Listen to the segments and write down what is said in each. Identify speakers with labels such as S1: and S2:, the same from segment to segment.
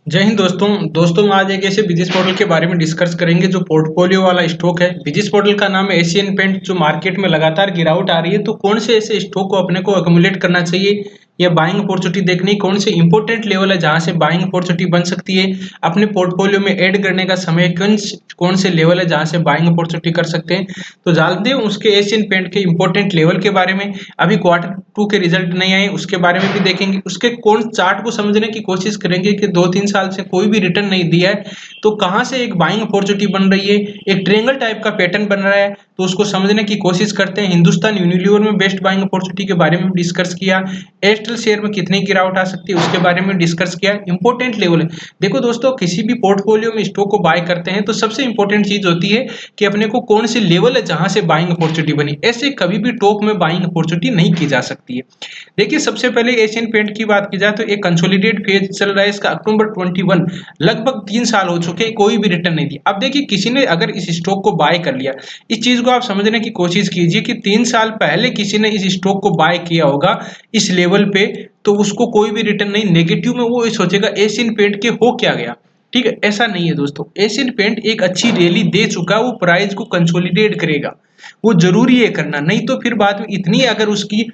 S1: जय हिंद दोस्तों हम आज एक ऐसे बिजनेस मॉडल के बारे में डिस्कस करेंगे जो पोर्टफोलियो वाला स्टॉक है। बिजनेस मॉडल का नाम है एशियन पेंट। जो मार्केट में लगातार गिरावट आ रही है, तो कौन से ऐसे स्टॉक को अपने को अक्यूमुलेट करना चाहिए या बाइंग अपॉर्चुनिटी देखनी, कौन से इंपॉर्टेंट लेवल है जहां से बाइंग अपॉर्चुनिटी बन सकती है, अपने पोर्टफोलियो में ऐड करने का समय कौन से लेवल है जहां से बाइंग अपॉर्चुनिटी कर सकते हैं। तो जानते हैं उसके एशियन पेंट के इंपॉर्टेंट लेवल के बारे में। अभी क्वार्टर 2 के रिजल्ट नहीं आए, उसके बारे में भी देखेंगे। उसके कौन चार्ट को समझने की कोशिश करेंगे कि 2-3 साल से कोई भी रिटर्न नहीं दिया है, तो कहां से एक बाइंग अपॉर्चुनिटी बन रही है, एक ट्रायंगल टाइप का पैटर्न बन रहा है, तो उसको समझने की कोशिश करते हैं। हिंदुस्तान यूनिलीवर में बेस्ट बाइंग अपॉर्चुनिटी के बारे में डिस्कस किया, एयरटेल शेयर में कितनी गिरावट आ सकती है उसके बारे में डिस्कस किया। इंपॉर्टेंट लेवल है। देखो दोस्तों, किसी भी पोर्टफोलियो में स्टॉक को बाय करते हैं तो सबसे इंपॉर्टेंट चीज होती है कि अपने को कौन से लेवल है जहां से बाइंग अपॉर्चुनिटी बनी। ऐसे कभी भी टॉप में बाइंग अपॉर्चुनिटी नहीं की जा सकती है। देखिए, सबसे पहले एशियन पेंट की बात की जाए तो एक कंसोलिडेट फेज चल रहा है इसका। अक्टूबर 21 लगभग 3 साल हो चुके हैं, कोई भी रिटर्न नहीं दिया। अब देखिए, किसी ने अगर इस स्टॉक को बाय कर लिया, इस चीज को आप समझने की कोशिश कीजिए कि 3 साल पहले किसी ने इस स्टॉक को बाय किया होगा इस लेवल पे, तो उसको कोई भी रिटर्न नहीं, नेगेटिव में वो सोचेगा एशियन पेंट के हो क्या गया। ठीक है, ऐसा नहीं है दोस्तों। एशियन पेंट एक अच्छी रैली दे चुका, वो प्राइस को कंसोलिडेट करेगा, वो जरूरी है करना। नहीं तो फिर बाद में इतनी अगर उसकी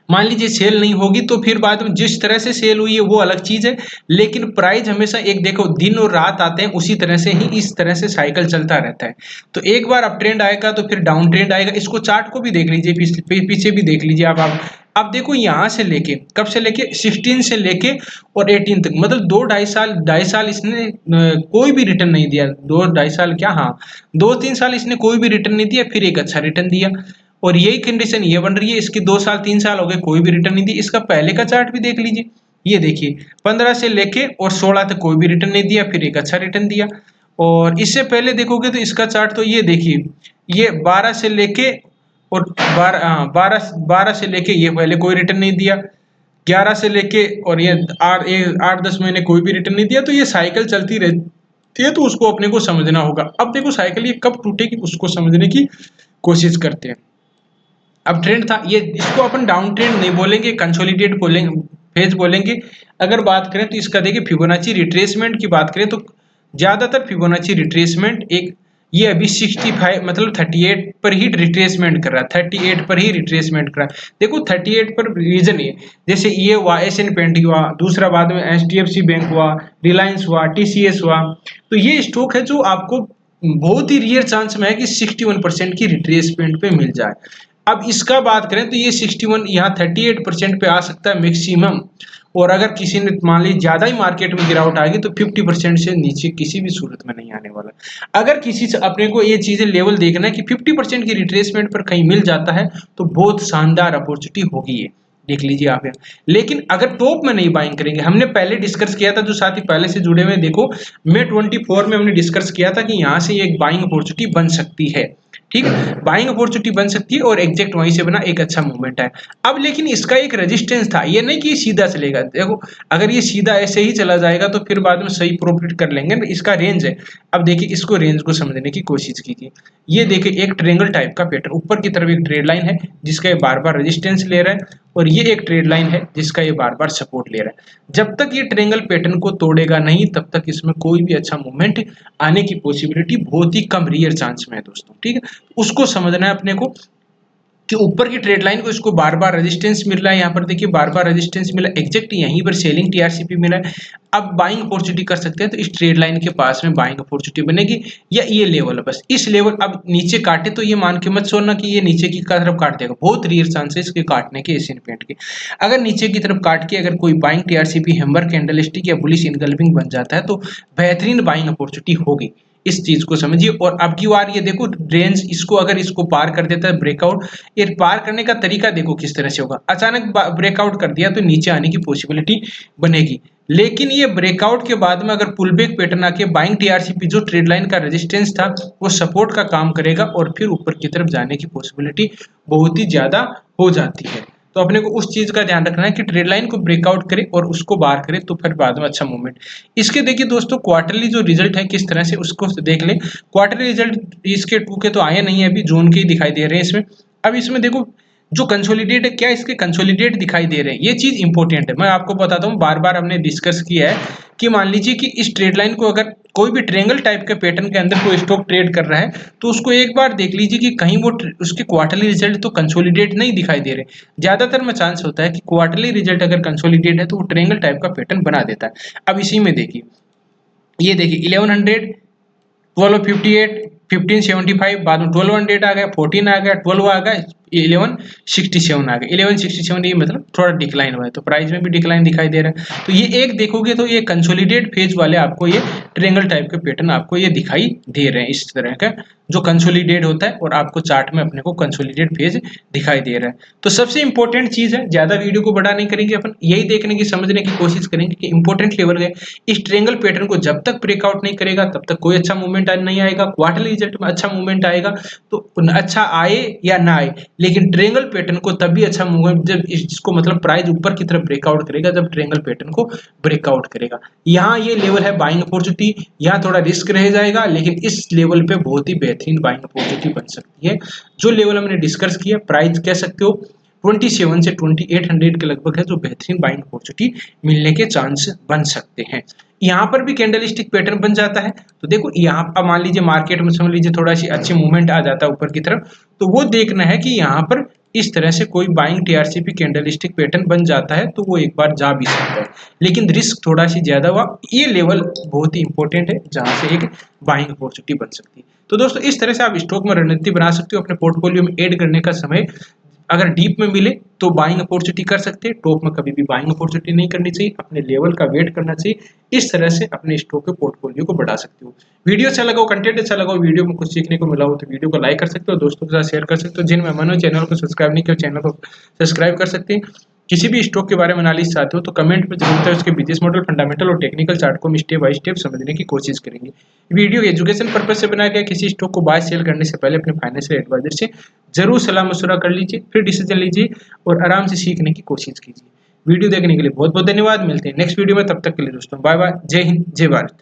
S1: मान लीजिए सेल नहीं होगी, तो फिर बाद में जिस तरह से सेल हुई है वो अलग चीज है, लेकिन प्राइस हमेशा एक, देखो दिन और रात आते हैं उसी तरह से ही, इस तरह से साइकिल चलता रहता है। तो एक बार अप ट्रेंड आएगा तो फिर डाउन ट्रेंड आएगा। इसको चार्ट को भी देख लीजिए, पीछे भी देख लीजिए आप। अब देखो, यहाँ से लेके कब से लेके 16 से लेके और 18 तक, मतलब 2-2.5 साल इसने कोई भी रिटर्न नहीं दिया। 2-2.5 साल क्या, हाँ 2-3 साल इसने कोई भी रिटर्न नहीं दिया, फिर एक अच्छा रिटर्न दिया। और यही कंडीशन ये बन रही है इसकी। 2 साल 3 साल हो गए, कोई भी रिटर्न नहीं दी। इसका पहले का चार्ट भी देख लीजिए, ये देखिए 15 से लेके और 16 तक कोई भी रिटर्न नहीं दिया, फिर एक अच्छा रिटर्न दिया। और इससे पहले देखोगे तो इसका चार्ट तो ये देखिए, ये 12 से लेके और 12 से लेके ये पहले कोई रिटर्न नहीं दिया, 11 से लेके और ये 8-10 महीने कोई भी रिटर्न नहीं दिया। तो ये साइकिल चलती रहती है, तो उसको अपने को समझना होगा। अब देखो साइकिल ये कब टूटेगी उसको समझने की कोशिश करते हैं। अब ट्रेंड था ये, इसको अपन डाउन ट्रेंड नहीं बोलेंगे, कंसोलिडेट बोलेंगे, फेज बोलेंगे। अगर बात करें तो इसका देखिए फिबोनाची रिट्रेसमेंट की बात करें तो ज्यादातर फिबोनाची रिट्रेसमेंट एक, ये अभी 65 मतलब 38 पर ही रिट्रेसमेंट कर रहा है, 38 पर ही रिट्रेसमेंट कर रहा है। देखो 38 पर रीजन ये, जैसे ये हुआ एशियन पेंट हुआ, दूसरा बाद में एचडीएफसी बैंक हुआ, रिलायंस हुआ, टीसीएस हुआ। तो ये स्टॉक है जो आपको बहुत ही रेयर चांस में है कि 61% की रिट्रेसमेंट पे मिल जाए। अब इसका बात करें तो ये 61 यहाँ 38% पे आ सकता है मैक्सिमम। और अगर किसी ने मान ली ज्यादा ही मार्केट में गिरावट आ गई तो 50% से नीचे किसी भी सूरत में नहीं आने वाला। अगर किसी से अपने को ये चीजें लेवल देखना है कि 50% की रिट्रेसमेंट पर कहीं मिल जाता है, तो बहुत शानदार अपॉर्चुनिटी होगी ये, देख लीजिए आप यहाँ। लेकिन अगर टॉप में नहीं बाइंग करेंगे, हमने पहले डिस्कस किया था, जो साथी पहले से जुड़े हुए देखो, मे 24 में हमने डिस्कस किया था कि यहाँ से एक बाइंग अपॉर्चुनिटी बन सकती है। ठीक है, बाइंग अपॉर्चुनिटी बन सकती है और एग्जैक्ट वहीं से बना एक अच्छा मूवमेंट है। अब लेकिन इसका एक रेजिस्टेंस था, ये नहीं कि ये सीधा चलेगा। देखो अगर ये सीधा ऐसे ही चला जाएगा तो फिर बाद में सही प्रॉफिट कर लेंगे, इसका रेंज है। अब देखिए इसको रेंज को समझने की कोशिश कीजिए। ये देखिए एक ट्रायंगल टाइप का पैटर्न, ऊपर की तरफ एक ट्रेड लाइन है जिसका ये बार बार रेजिस्टेंस ले रहा है, और ये एक ट्रेड लाइन है जिसका ये बार बार सपोर्ट ले रहा है। जब तक ये ट्रायंगल पैटर्न को तोड़ेगा नहीं, तब तक इसमें कोई भी अच्छा मूवमेंट आने की पॉसिबिलिटी बहुत ही कम, रेयर चांस में है दोस्तों। ठीक है, उसको समझना है अपने को कि ऊपर की ट्रेड लाइन को इसको बार बार रेजिस्टेंस मिल रहा है। यहाँ पर देखिए बार बार रेजिस्टेंस मिला, एग्जैक्ट यहीं पर सेलिंग टीआरसीपी मिला है। अब बाइंग अपॉर्चुनिटी कर सकते हैं तो इस ट्रेड लाइन के पास में बाइंग अपॉर्चुनिटी बनेगी, या ये लेवल है बस इस लेवल। अब नीचे काटे तो ये मान के मत सोचना कि ये नीचे की तरफ काट देगा, बहुत रेयर चांसेस इसके काटने के एशियन पेंट के। अगर नीचे की तरफ काट के अगर कोई बाइंग टीआरसीपी हैमर कैंडलस्टिक या बुलिश इनगल्फिंग बन जाता है, तो बेहतरीन बाइंग अपॉर्चुनिटी होगी। इस चीज को समझिए। और अब की बार ये देखो रेंज, इसको अगर इसको पार कर देता है ब्रेकआउट, ये पार करने का तरीका देखो किस तरह से होगा। अचानक ब्रेकआउट कर दिया तो नीचे आने की पॉसिबिलिटी बनेगी, लेकिन ये ब्रेकआउट के बाद में अगर पुल बैक पैटर्न आके बाइंग टीआरसीपी जो ट्रेड लाइन का रेजिस्टेंस था वो सपोर्ट का काम करेगा, और फिर ऊपर की तरफ जाने की पॉसिबिलिटी बहुत ही ज्यादा हो जाती है। तो अपने को उस चीज का ध्यान रखना है कि ट्रेड लाइन को ब्रेकआउट करे और उसको बाहर करे, तो फिर बाद में अच्छा मूवमेंट। इसके देखिए दोस्तों क्वार्टरली जो रिजल्ट है किस तरह से, उसको देख लें। क्वार्टरली रिजल्ट इसके 2 के तो आए नहीं है, अभी जून के ही दिखाई दे रहे हैं इसमें। अब इसमें देखो जो कंसोलिडेट है, क्या इसके कंसोलिडेट दिखाई दे रहे हैं, ये चीज इंपॉर्टेंट है। मैं आपको बताता हूँ, बार बार हमने डिस्कस किया है कि मान लीजिए कि इस ट्रेड लाइन को अगर कोई भी ट्रायंगल टाइप के पैटर्न के अंदर कोई स्टॉक ट्रेड कर रहा है तो उसको एक बार देख लीजिए कि कहीं वो उसके क्वार्टरली रिजल्ट तो कंसोलिडेट नहीं दिखाई दे रहे। ज्यादातर में चांस होता है कि क्वार्टरली रिजल्ट अगर कंसोलिडेट है तो वो ट्रायंगल टाइप का पैटर्न बना देता है। अब इसी में देखिए, ये देखिए 1100, 1258, 1575, बाद में 1200 आ गया, 14 आ गया, 12 आ गया, 1167 आ गया। 1167 ये मतलब थोड़ा डिक्लाइन हुआ है, तो प्राइस में भी डिक्लाइन दिखाई दे रहा है। तो ये एक देखोगे तो ये कंसोलिडेट फेज वाले आपको ये ट्रायंगल टाइप के पैटर्न आपको ये दिखाई दे रहे हैं, इस तरह का जो कंसोलिडेट होता है और आपको चार्ट में अपने को कंसोलिडेट फेज दिखाई दे रहा है। तो सबसे इंपॉर्टेंट चीज है, ज्यादा वीडियो को बड़ा नहीं करेंगे, अपन यही देखने की समझने की कोशिश करेंगे कि इंपॉर्टेंट लेवल है इस ट्रायंगल पैटर्न को जब तक ब्रेकआउट नहीं करेगा तब तक कोई अच्छा मूवमेंट नहीं आएगा। क्वार्टरली रिजल्ट में अच्छा मूवमेंट आएगा तो अच्छा आए या ना आए, लेकिन ट्रायंगल पैटर्न को तब भी अच्छा मूवमेंट जब इसको मतलब प्राइस ऊपर की तरफ ब्रेकआउट करेगा, जब ट्रायंगल पैटर्न को ब्रेकआउट करेगा। यहाँ ये लेवल है बाइंग अपॉर्चुनिटी, यहाँ थोड़ा रिस्क रह जाएगा, लेकिन इस लेवल पे बहुत ही बेहतरीन बाइंग अपॉर्चुनिटी बन सकती है। जो लेवल हमने डिस्कस किया, प्राइस कह सकते हो 27 से 2800 के लगभग है, जो बेहतरीन बाइंग अपॉर्चुनिटी मिलने के चांस बन सकते हैं। यहाँ पर भी कैंडलस्टिक पैटर्न बन जाता है, तो देखो यहाँ पर मान लीजिए मार्केट में समझ लीजिए थोड़ा सी अच्छी मूवमेंट आ जाता है ऊपर की तरफ, तो वो देखना है कि यहाँ पर इस तरह से कोई बाइंग टीआरसीपी कैंडलस्टिक पैटर्न बन जाता है तो वो एक बार जा भी सकता है, लेकिन रिस्क थोड़ा सी ज्यादा हुआ। ये लेवल बहुत ही इंपॉर्टेंट है जहां से एक बाइंग अपॉर्चुनिटी बन सकती है। तो दोस्तों इस तरह से आप स्टॉक में रणनीति बना सकते हो, अपने पोर्टफोलियो में ऐड करने का समय अगर डीप में मिले तो बाइंग अपॉर्चुनिटी कर सकते हैं, टॉप में कभी भी बाइंग अपॉर्चुनिटी नहीं करनी चाहिए, अपने लेवल का वेट करना चाहिए। इस तरह से अपने स्टॉक के पोर्टफोलियो को बढ़ा सकते हो। वीडियो अच्छा लगा हो, कंटेंट अच्छा लगा हो, वीडियो में कुछ सीखने को मिला हो तो वीडियो को लाइक कर सकते हो, दोस्तों के साथ शेयर कर सकते हो। जिन मेहमानों ने चैनल को सब्सक्राइब नहीं किया चैनल को सब्सक्राइब कर सकते हैं। किसी भी स्टॉक के बारे में एनालिसिस चाहते हो तो कमेंट में जरूर बताओ, उसके बिजनेस मॉडल, फंडामेंटल और टेक्निकल चार्ट को हम स्टेप बाय स्टेप समझने की कोशिश करेंगे। वीडियो एजुकेशन पर्पज से बनाया गया, किसी स्टॉक को बाय सेल करने से पहले अपने फाइनेंशियल एडवाइजर से जरूर सलाह मशवरा कर लीजिए, फिर डिसीजन लीजिए और आराम से सीखने की कोशिश कीजिए। वीडियो देखने के लिए बहुत बहुत धन्यवाद, मिलते हैं नेक्स्ट वीडियो में, तब तक के लिए दोस्तों बाय बाय, जय हिंद जय भारत।